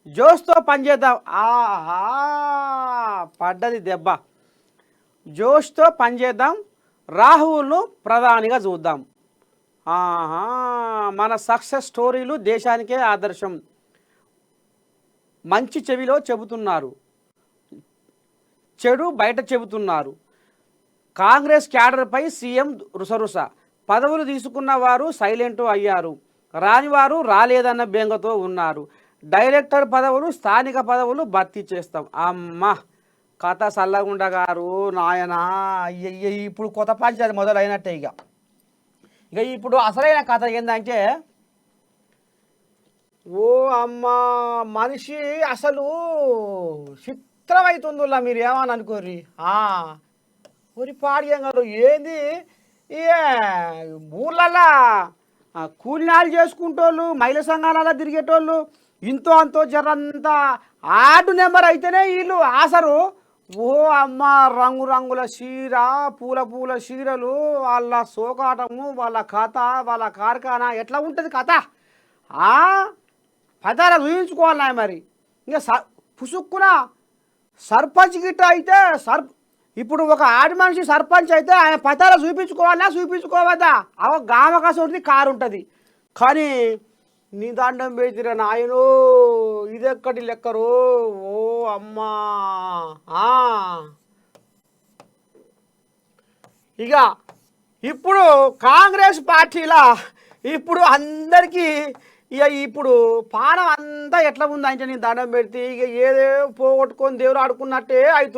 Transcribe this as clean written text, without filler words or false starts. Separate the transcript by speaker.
Speaker 1: జోష్‌తో పనిచేద్దాం. ఆహా! పడ్డది దెబ్బ. జోష్‌తో పనిచేద్దాం. రాహుల్‌ను ప్రధానిగా చూద్దాం. ఆహా! మన సక్సెస్ స్టోరీలు దేశానికే ఆదర్శం. మంచి చెవిలో చెబుతున్నారు. చెడు బయట చెబుతున్నారు. కాంగ్రెస్ క్యాడర్పై సీఎం రుసరుస. పదవులు తీసుకున్న వారు సైలెంట్ అయ్యారు. రానివారు రాలేదన్న బెంగతో ఉన్నారు. డైరెక్టర్ పదవులు స్థానిక పదవులు భర్తీ చేస్తాం. అమ్మ కథ సల్లగుండ గారు నాయనా. అయ్యయ్య ఇప్పుడు కొత్త పంచాయతీ మొదలైనట్టే. ఇక ఇప్పుడు అసలైన కథ ఏంటంటే, ఓ అమ్మ మనిషి అసలు చిత్రమవుతుందిలా, మీరు ఏమని అనుకోర్రి. ఒరి పాడియంగారు ఏంది ఏ ఊర్లల్లా కూలినాలు చేసుకుంటోళ్ళు, మహిళా సంఘాలలో తిరిగేటోళ్ళు ఇంతో అంతో జరంతా ఆడు నెంబర్ అయితేనే వీళ్ళు ఆసరు. ఓ అమ్మ రంగురంగుల చీర, పూల పూల చీరలు, వాళ్ళ సోకాటము, వాళ్ళ కథ, వాళ్ళ కార్ఖానా ఎట్లా ఉంటుంది కథ. పదాల చూపించుకోవాలి మరి. ఇంకా పుసుక్కున సర్పంచ్ గిట్ట అయితే ఇప్పుడు ఒక ఆడి మనిషి సర్పంచ్ అయితే ఆయన పతాల చూపించుకోవాలా చూపించుకోవద్దా? గామకాసం ఉంటుంది, కారు ఉంటుంది. కానీ నీ దండం పెడితే నాయనో ఇదెక్కడి లెక్కరు. ఓ అమ్మా. ఇక ఇప్పుడు కాంగ్రెస్ పార్టీలా ఇప్పుడు అందరికీ ఇక ఇప్పుడు పానం అంతా ఎట్లా ఉందంటే నీ దండం పెడితే ఇక ఏదో పోగొట్టుకొని దేవుడు ఆడుకున్నట్టే అవుతుంది.